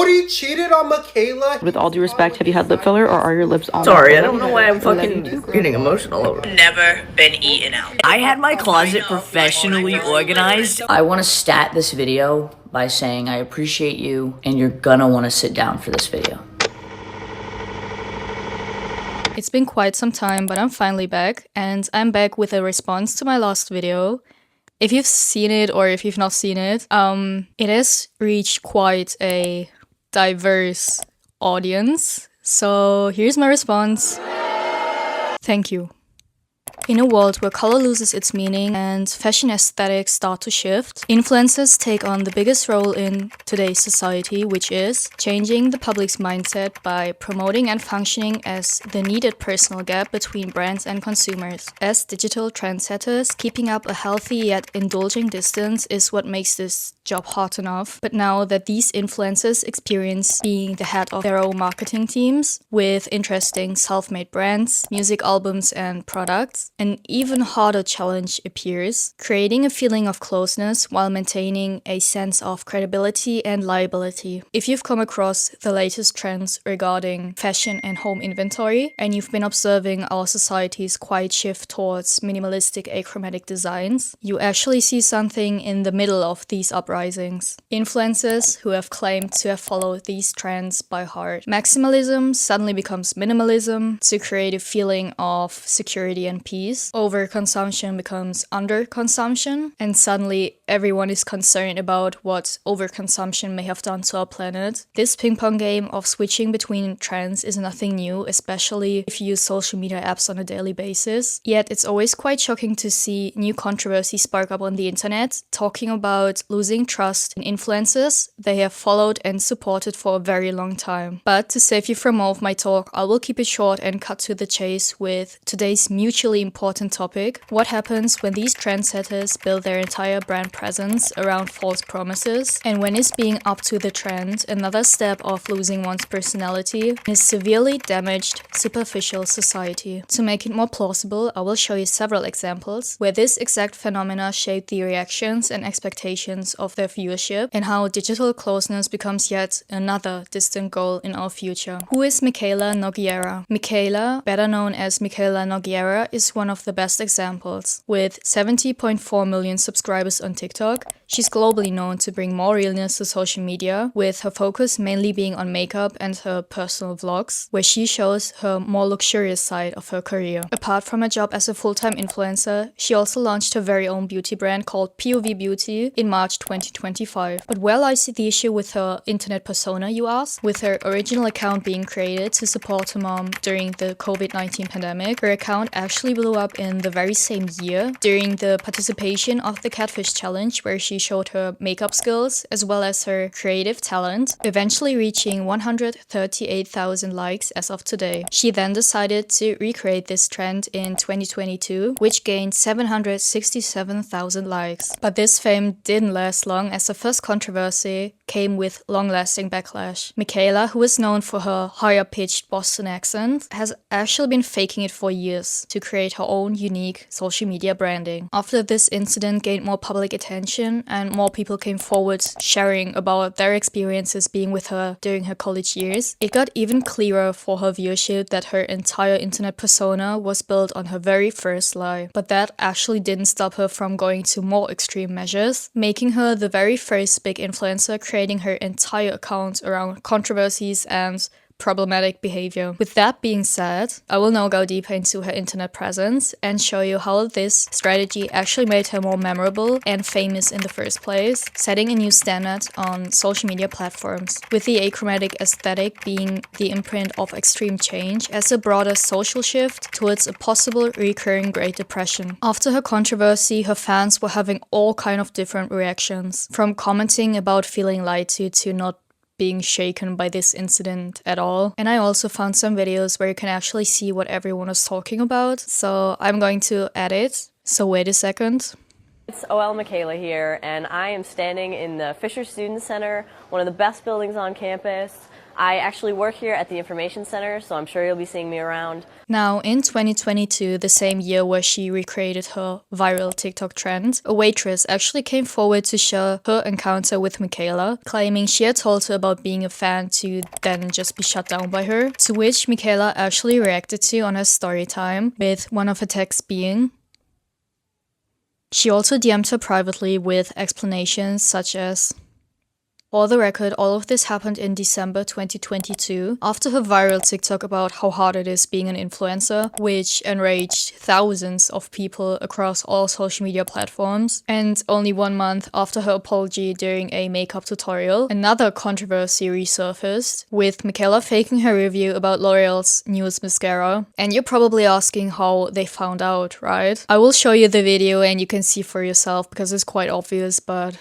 Cody cheated on Mikayla. With all due respect, have you had lip filler or are your lips all Sorry, I don't know why I'm fucking getting emotional over it. Never been eaten out. I had my closet professionally organized. I want to stat this video by saying I appreciate you and you're gonna want to sit down for this video. It's been quite some time, but I'm finally back, and I'm back with a response to my last video. If you've seen it or if you've not seen it, it has reached quite a diverse audience. So here's my response. Thank you. In a world where color loses its meaning and fashion aesthetics start to shift, influencers take on the biggest role in today's society, which is changing the public's mindset by promoting and functioning as the needed personal gap between brands and consumers. As digital trendsetters, keeping up a healthy yet indulging distance is what makes this job hot enough. But now that these influencers experience being the head of their own marketing teams with interesting self-made brands, music albums and products, an even harder challenge appears, creating a feeling of closeness while maintaining a sense of credibility and liability. If you've come across the latest trends regarding fashion and home inventory, and you've been observing our society's quiet shift towards minimalistic achromatic designs, you actually see something in the middle of these uprisings. Influencers who have claimed to have followed these trends by heart. Maximalism suddenly becomes minimalism to create a feeling of security and peace. Overconsumption becomes underconsumption, and suddenly everyone is concerned about what overconsumption may have done to our planet. This ping-pong game of switching between trends is nothing new, especially if you use social media apps on a daily basis. Yet it's always quite shocking to see new controversies spark up on the internet, talking about losing trust in influencers they have followed and supported for a very long time. But to save you from all of my talk, I will keep it short and cut to the chase with today's mutually important topic: what happens when these trendsetters build their entire brand presence around false promises, and when is being up to the trend another step of losing one's personality in a severely damaged, superficial society. To make it more plausible, I will show you several examples where this exact phenomena shaped the reactions and expectations of their viewership, and how digital closeness becomes yet another distant goal in our future. Who is Mikayla Nogueira? Mikayla, better known as Mikayla Nogueira, is one of the best examples. With 70.4 million subscribers on TikTok, she's globally known to bring more realness to social media, with her focus mainly being on makeup and her personal vlogs, where she shows her more luxurious side of her career. Apart from her job as a full-time influencer, she also launched her very own beauty brand called POV Beauty in March 2025. But where lies the issue with her internet persona, you ask? With her original account being created to support her mom during the COVID-19 pandemic, her account actually blew up in the very same year during the participation of the Catfish Challenge, where she showed her makeup skills as well as her creative talent, eventually reaching 138,000 likes as of today. She then decided to recreate this trend in 2022, which gained 767,000 likes. But this fame didn't last long, as the first controversy came with long-lasting backlash. Mikayla, who is known for her higher-pitched Boston accent, has actually been faking it for years to create her own unique social media branding. After this incident gained more public attention and more people came forward sharing about their experiences being with her during her college years, it got even clearer for her viewership that her entire internet persona was built on her very first lie. But that actually didn't stop her from going to more extreme measures, making her the very first big influencer, creating her entire account around controversies and problematic behavior. With that being said, I will now go deeper into her internet presence and show you how this strategy actually made her more memorable and famous in the first place, setting a new standard on social media platforms, with the achromatic aesthetic being the imprint of extreme change as a broader social shift towards a possible recurring Great Depression. After her controversy, her fans were having all kind of different reactions, from commenting about feeling lied to not being shaken by this incident at all. And I also found some videos where you can actually see what everyone was talking about, so I'm going to add it. So wait a second. It's OL Mikayla here, and I am standing in the Fisher Student Center, one of the best buildings on campus. I actually work here at the information center, so I'm sure you'll be seeing me around. Now, in 2022, the same year where she recreated her viral TikTok trend, a waitress actually came forward to share her encounter with Mikayla, claiming she had told her about being a fan to then just be shut down by her, to which Mikayla actually reacted to on her story time, with one of her texts being, she also DM'd her privately with explanations such as, for the record, all of this happened in December 2022, after her viral TikTok about how hard it is being an influencer, which enraged thousands of people across all social media platforms, and only 1 month after her apology during a makeup tutorial, another controversy resurfaced, with Mikayla faking her review about L'Oreal's newest mascara. And you're probably asking how they found out, right? I will show you the video and you can see for yourself because it's quite obvious, but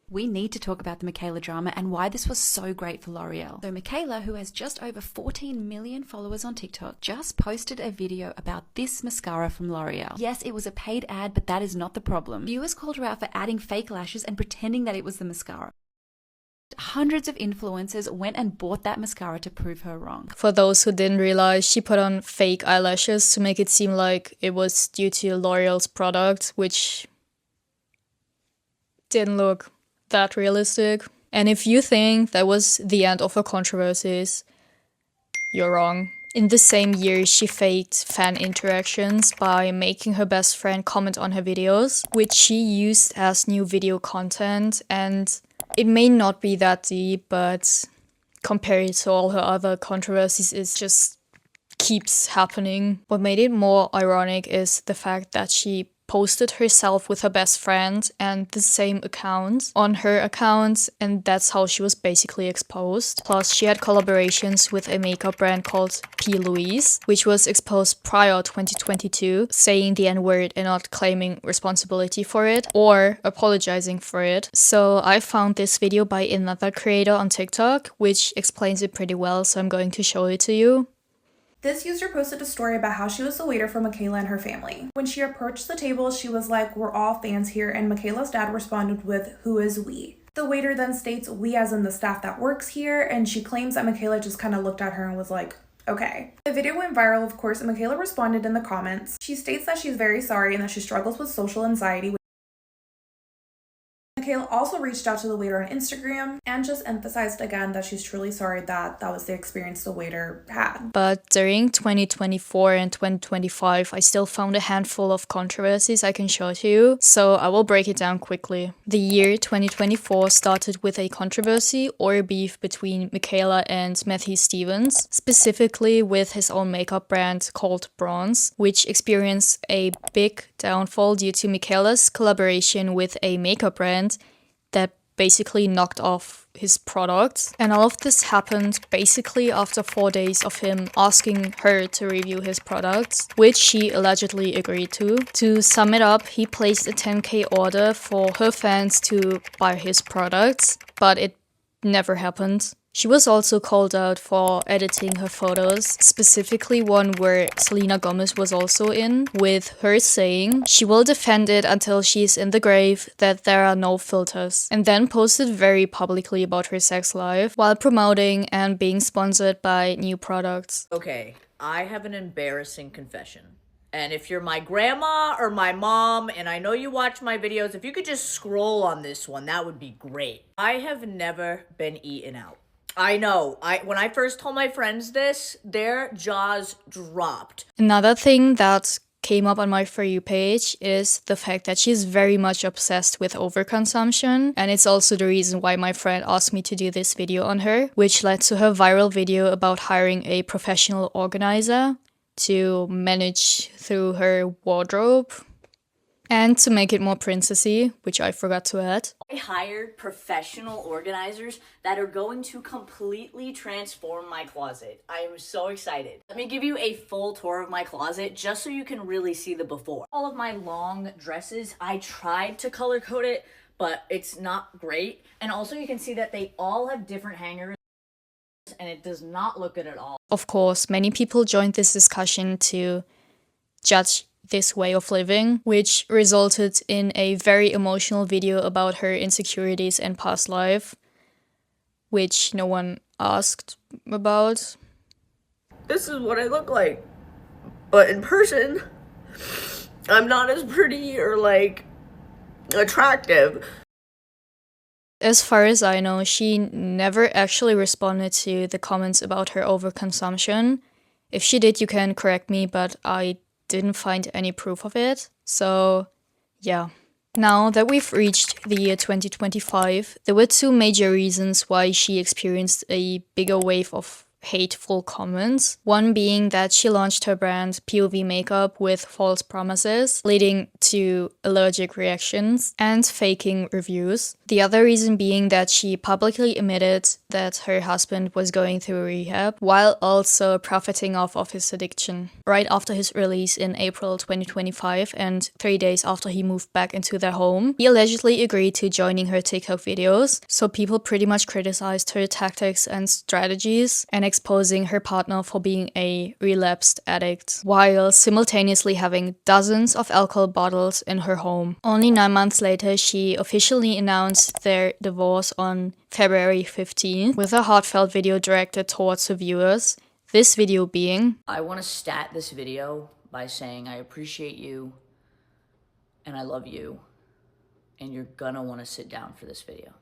we need to talk about the Mikayla drama and why this was so great for L'Oreal. So Mikayla, who has just over 14 million followers on TikTok, just posted a video about this mascara from L'Oreal. Yes, it was a paid ad, but that is not the problem. Viewers called her out for adding fake lashes and pretending that it was the mascara. Hundreds of influencers went and bought that mascara to prove her wrong. for those who didn't realize, she put on fake eyelashes to make it seem like it was due to L'Oreal's product, which didn't look that realistic. And if you think that was the end of her controversies, you're wrong. In the same year, she faked fan interactions by making her best friend comment on her videos, which she used as new video content, and it may not be that deep, but compared to all her other controversies, it just keeps happening. What made it more ironic is the fact that she posted herself with her best friend and the same account on her account, and that's how she was basically exposed. Plus, she had collaborations with a makeup brand called P. Louise, which was exposed prior 2022, saying the N-word and not claiming responsibility for it or apologizing for it. So I found this video by another creator on TikTok, which explains it pretty well, so I'm going to show it to you. This user posted a story about how she was the waiter for Mikayla and her family. When she approached the table, she was like, "We're all fans here," and Mikayla's dad responded with, "Who is we?" The waiter then states, "We as in the staff that works here," and she claims that Mikayla just kind of looked at her and was like, okay. The video went viral, of course, and Mikayla responded in the comments. She states that she's very sorry and that she struggles with social anxiety. Mikayla also reached out to the waiter on Instagram and just emphasized again that she's truly sorry that that was the experience the waiter had. But during 2024 and 2025, I still found a handful of controversies I can show to you, so I will break it down quickly. The year 2024 started with a controversy or a beef between Mikayla and Matthew Stevens, specifically with his own makeup brand called Bronze, which experienced a big downfall due to Mikayla's collaboration with a makeup brand that basically knocked off his products. And all of this happened basically after 4 days of him asking her to review his products, which she allegedly agreed to. To sum it up, he placed a 10K order for her fans to buy his products, but it never happened. She was also called out for editing her photos, specifically one where Selena Gomez was also in, with her saying she will defend it until she's in the grave, that there are no filters, and then posted very publicly about her sex life while promoting and being sponsored by new products. Okay, I have an embarrassing confession. And if you're my grandma or my mom, and I know you watch my videos, if you could just scroll on this one, that would be great. I have never been eaten out. I know. When I first told my friends this, their jaws dropped. Another thing that came up on my For You page is the fact that she's very much obsessed with overconsumption, and it's also the reason why my friend asked me to do this video on her, which led to her viral video about hiring a professional organizer to manage through her wardrobe and to make it more princessy, which I forgot to add. I hired professional organizers that are going to completely transform my closet. I am so excited. Let me give you a full tour of my closet just so you can really see the before. All of my long dresses, I tried to color code it, but it's not great. And also you can see that they all have different hangers and it does not look good at all. Of course, many people joined this discussion to judge this way of living, which resulted in a very emotional video about her insecurities and past life. which no one asked about. This is what I look like, but in person, I'm not as pretty or, like, attractive. As far as I know, she never actually responded to the comments about her overconsumption. If she did, you can correct me, but I didn't find any proof of it. So, yeah. Now that we've reached the year 2025, there were two major reasons why she experienced a bigger wave of hateful comments. One being that she launched her brand POV Makeup with false promises, leading to allergic reactions and faking reviews. The other reason being that she publicly admitted that her husband was going through rehab while also profiting off of his addiction. Right after his release in April 2025 and 3 days after he moved back into their home, he allegedly agreed to joining her TikTok videos, so people pretty much criticized her tactics and strategies and exposing her partner for being a relapsed addict, while simultaneously having dozens of alcohol bottles in her home. Only 9 months later, she officially announced their divorce on February 15th with a heartfelt video directed towards her viewers. This video being, I want to stat this video by saying I appreciate you and I love you, and you're gonna want to sit down for this video.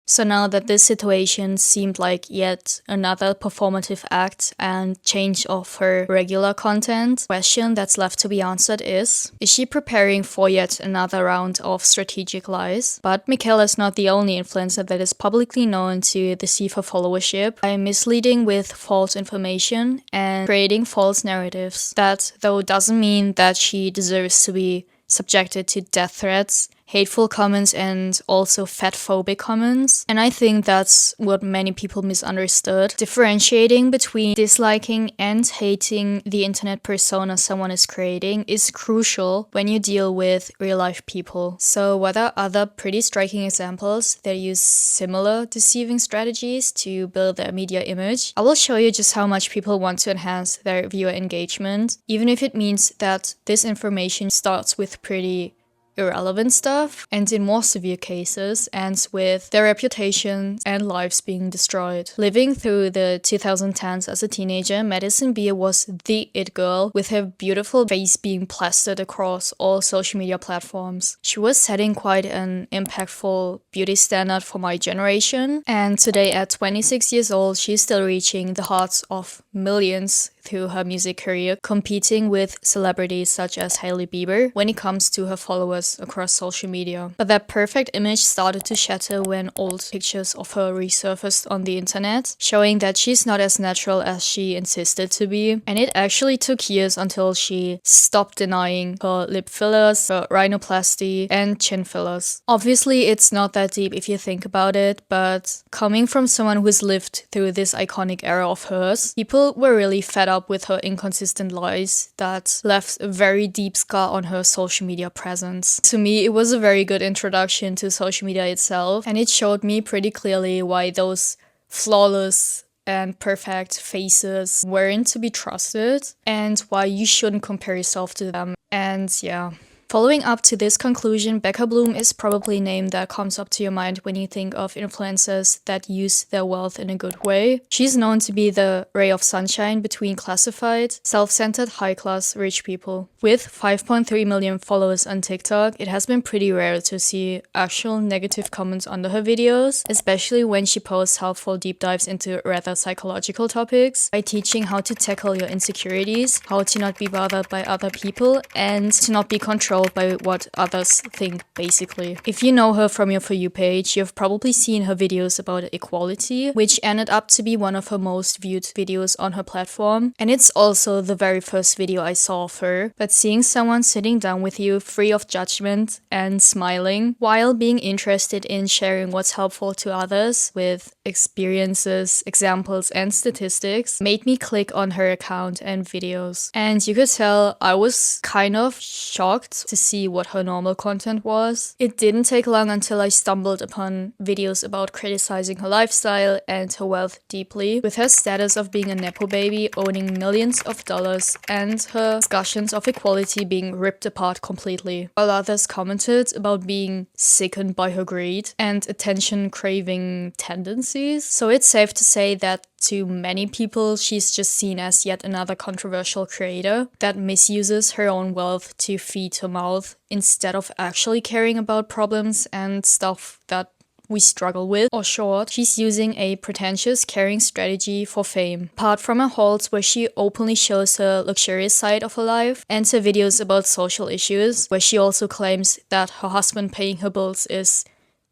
So now that this situation seemed like yet another performative act and change of her regular content, the question that's left to be answered is she preparing for yet another round of strategic lies? But Mikayla is not the only influencer that is publicly known to deceive her followership by misleading with false information and creating false narratives. That, though, doesn't mean that she deserves to be subjected to death threats, hateful comments, and also fatphobic comments. And I think that's what many people misunderstood. Differentiating between disliking and hating the internet persona someone is creating is crucial when you deal with real-life people. So what are other pretty striking examples that use similar deceiving strategies to build their media image? I will show you just how much people want to enhance their viewer engagement, even if it means that this information starts with pretty irrelevant stuff, and in more severe cases ends with their reputation and lives being destroyed. Living through the 2010s as a teenager, Madison Beer was the it girl, with her beautiful face being plastered across all social media platforms. She was setting quite an impactful beauty standard for my generation, and today at 26 years old, she's still reaching the hearts of millions through her music career, competing with celebrities such as Hailey Bieber when it comes to her followers across social media. But that perfect image started to shatter when old pictures of her resurfaced on the internet, showing that she's not as natural as she insisted to be. And it actually took years until she stopped denying her lip fillers, her rhinoplasty, and chin fillers. Obviously, it's not that deep if you think about it, but coming from someone who's lived through this iconic era of hers, people were really fed up with her inconsistent lies that left a very deep scar on her social media presence. To me, it was a very good introduction to social media itself, and it showed me pretty clearly why those flawless and perfect faces weren't to be trusted, and why you shouldn't compare yourself to them. And yeah. Following up to this conclusion, Becca Bloom is probably a name that comes up to your mind when you think of influencers that use their wealth in a good way. She's known to be the ray of sunshine between classified, self-centered, high-class, rich people. With 5.3 million followers on TikTok, it has been pretty rare to see actual negative comments under her videos, especially when she posts helpful deep dives into rather psychological topics by teaching how to tackle your insecurities, how to not be bothered by other people, and to not be controlled by what others think, basically. If you know her from your For You page, you've probably seen her videos about equality, which ended up to be one of her most viewed videos on her platform. And it's also the very first video I saw of her. But seeing someone sitting down with you free of judgment and smiling, while being interested in sharing what's helpful to others with experiences, examples, and statistics, made me click on her account and videos. And you could tell I was kind of shocked to see what her normal content was. It didn't take long until I stumbled upon videos about criticizing her lifestyle and her wealth deeply, with her status of being a nepo baby owning millions of dollars and her discussions of equality being ripped apart completely, while others commented about being sickened by her greed and attention-craving tendencies. So it's safe to say that to many people, she's just seen as yet another controversial creator that misuses her own wealth to feed her mouth instead of actually caring about problems and stuff that we struggle with. Or short, she's using a pretentious caring strategy for fame. Apart from her hauls where she openly shows her luxurious side of her life and her videos about social issues where she also claims that her husband paying her bills is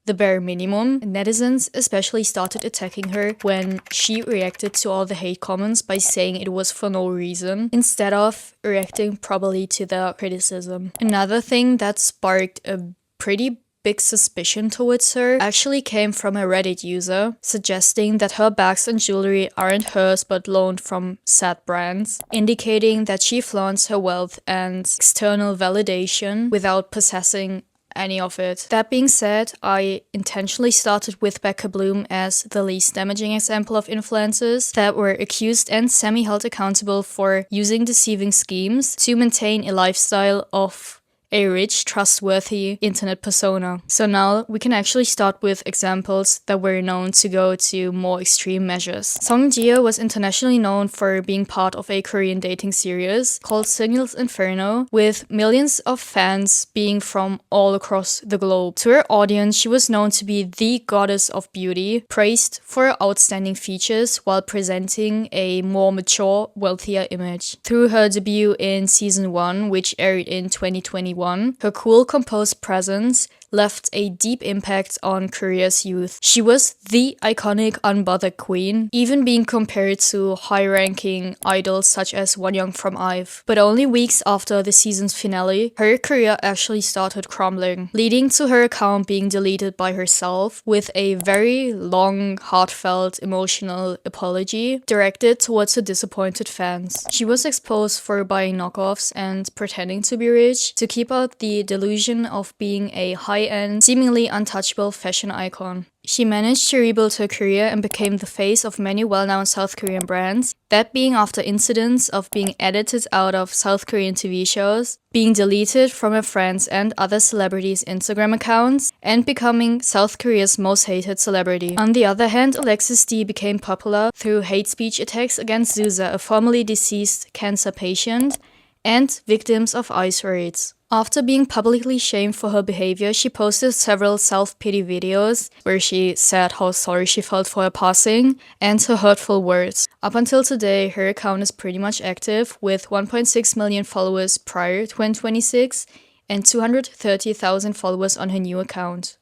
the bare minimum, netizens especially started attacking her when she reacted to all the hate comments by saying it was for no reason, instead of reacting properly to the criticism. Another thing that sparked a pretty big suspicion towards her actually came from a Reddit user, suggesting that her bags and jewelry aren't hers but loaned from said brands, indicating that she flaunts her wealth and external validation without possessing any of it. That being said, I intentionally started with Becca Bloom as the least damaging example of influencers that were accused and semi-held accountable for using deceiving schemes to maintain a lifestyle of a rich, trustworthy internet persona. So now we can actually start with examples that were known to go to more extreme measures. Song Jia was internationally known for being part of a Korean dating series called Signals Inferno, with millions of fans being from all across the globe. To her audience, she was known to be the goddess of beauty, praised for her outstanding features while presenting a more mature, wealthier image. Through her debut in season 1, which aired in 2021, her cool, composed presence left a deep impact on Korea's youth. She was the iconic unbothered queen, even being compared to high-ranking idols such as Wonyoung from IVE. But only weeks after the season's finale, her career actually started crumbling, leading to her account being deleted by herself with a very long, heartfelt, emotional apology directed towards her disappointed fans. She was exposed for buying knockoffs and pretending to be rich to keep out the delusion of being a high-end, seemingly untouchable fashion icon. She managed to rebuild her career and became the face of many well-known South Korean brands, that being after incidents of being edited out of South Korean TV shows, being deleted from her friends' and other celebrities' Instagram accounts, and becoming South Korea's most hated celebrity. On the other hand, Alexis D became popular through hate speech attacks against Zuza, a formerly deceased cancer patient, and victims of ICE raids. After being publicly shamed for her behavior, she posted several self-pity videos where she said how sorry she felt for her passing and her hurtful words. Up until today, her account is pretty much active, with 1.6 million followers prior to 2026 and 230,000 followers on her new account.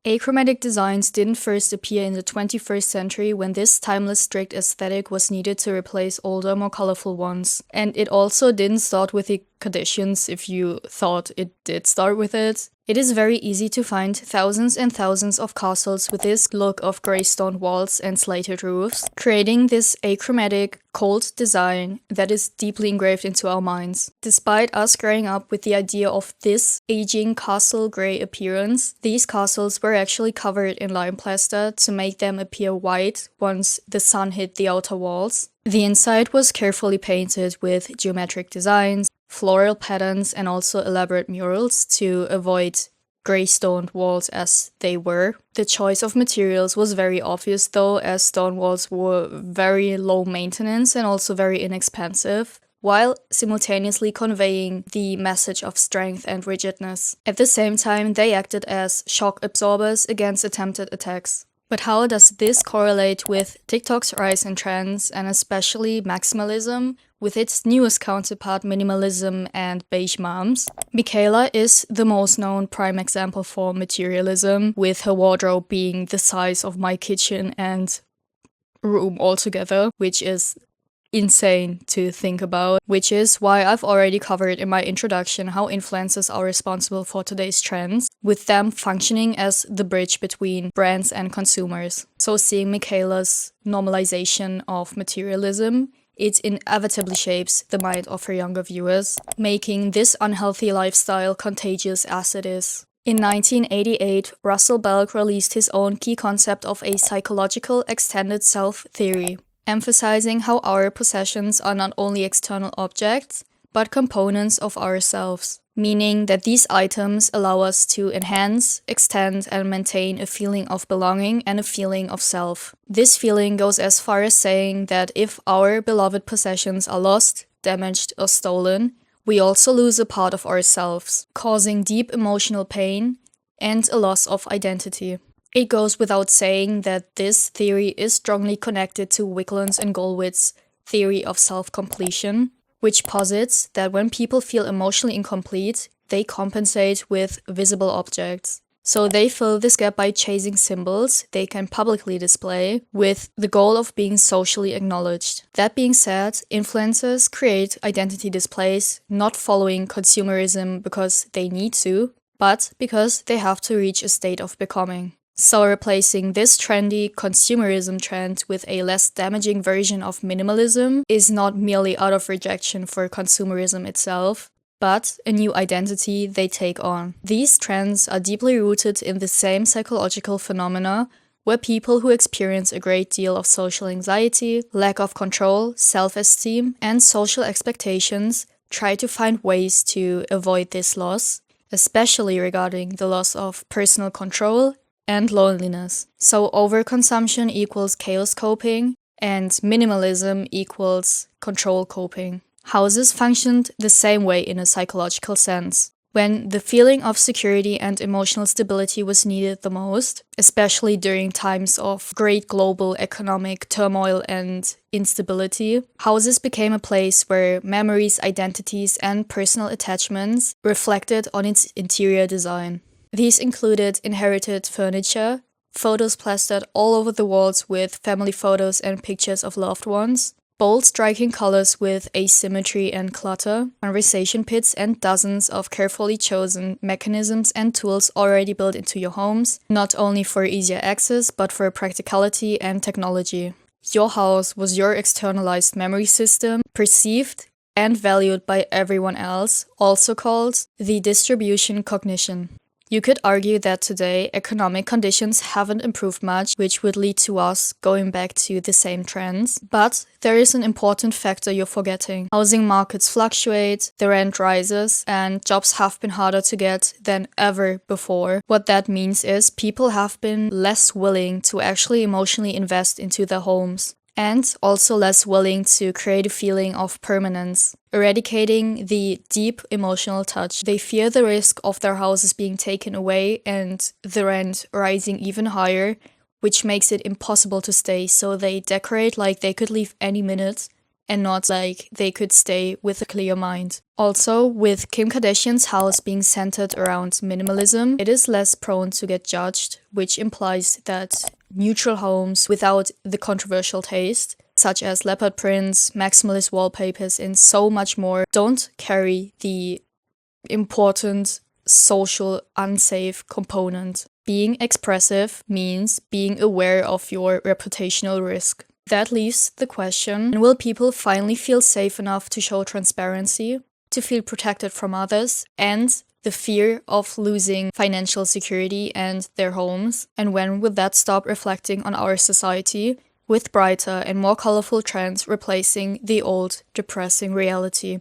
Achromatic designs didn't first appear in the 21st century when this timeless strict aesthetic was needed to replace older, more colorful ones. And it also didn't start with the Kardashians if you thought it did start with it. It is very easy to find thousands and thousands of castles with this look of grey stone walls and slated roofs, creating this achromatic, cold design that is deeply engraved into our minds. Despite us growing up with the idea of this aging castle grey appearance, these castles were actually covered in lime plaster to make them appear white once the sun hit the outer walls. The inside was carefully painted with geometric designs, floral patterns, and also elaborate murals to avoid grey stone walls as they were. The choice of materials was very obvious though, as stone walls were very low maintenance and also very inexpensive, while simultaneously conveying the message of strength and rigidness. At the same time, they acted as shock absorbers against attempted attacks. But how does this correlate with TikTok's rise in trends, and especially maximalism, with its newest counterpart minimalism and beige moms? Mikayla is the most known prime example for materialism, with her wardrobe being the size of my kitchen and room altogether, which is insane to think about, which is why I've already covered in my introduction how influencers are responsible for today's trends, with them functioning as the bridge between brands and consumers. So seeing Mikayla's normalization of materialism it inevitably shapes the mind of her younger viewers, making this unhealthy lifestyle contagious as it is. In 1988, Russell Belk released his own key concept of a psychological extended self theory, emphasizing how our possessions are not only external objects, but components of ourselves, meaning that these items allow us to enhance, extend, and maintain a feeling of belonging and a feeling of self. This feeling goes as far as saying that if our beloved possessions are lost, damaged, or stolen, we also lose a part of ourselves, causing deep emotional pain and a loss of identity. It goes without saying that this theory is strongly connected to Wicklund's and Goldwitz's theory of self-completion, which posits that when people feel emotionally incomplete, they compensate with visible objects. So they fill this gap by chasing symbols they can publicly display with the goal of being socially acknowledged. That being said, influencers create identity displays not following consumerism because they need to, but because they have to reach a state of becoming. So replacing this trendy consumerism trend with a less damaging version of minimalism is not merely out of rejection for consumerism itself, but a new identity they take on. These trends are deeply rooted in the same psychological phenomena where people who experience a great deal of social anxiety, lack of control, self-esteem, and social expectations try to find ways to avoid this loss, especially regarding the loss of personal control and loneliness. So overconsumption equals chaos coping, and minimalism equals control coping. Houses functioned the same way in a psychological sense. When the feeling of security and emotional stability was needed the most, especially during times of great global economic turmoil and instability, houses became a place where memories, identities, and personal attachments reflected on its interior design. These included inherited furniture, photos plastered all over the walls with family photos and pictures of loved ones, bold striking colors with asymmetry and clutter, conversation pits, and dozens of carefully chosen mechanisms and tools already built into your homes, not only for easier access, but for practicality and technology. Your house was your externalized memory system, perceived and valued by everyone else, also called the distribution cognition. You could argue that today economic conditions haven't improved much, which would lead to us going back to the same trends. But there is an important factor you're forgetting. Housing markets fluctuate, the rent rises, and jobs have been harder to get than ever before. What that means is people have been less willing to actually emotionally invest into their homes, and also less willing to create a feeling of permanence, eradicating the deep emotional touch. They fear the risk of their houses being taken away and the rent rising even higher, which makes it impossible to stay, so they decorate like they could leave any minute and not like they could stay with a clear mind. Also, with Kim Kardashian's house being centered around minimalism, it is less prone to get judged, which implies that neutral homes without the controversial taste, such as leopard prints, maximalist wallpapers, and so much more, don't carry the important social unsafe component. Being expressive means being aware of your reputational risk. That leaves the question, will people finally feel safe enough to show transparency, to feel protected from others, and the fear of losing financial security and their homes? And when will that stop reflecting on our society, with brighter and more colorful trends replacing the old, depressing reality?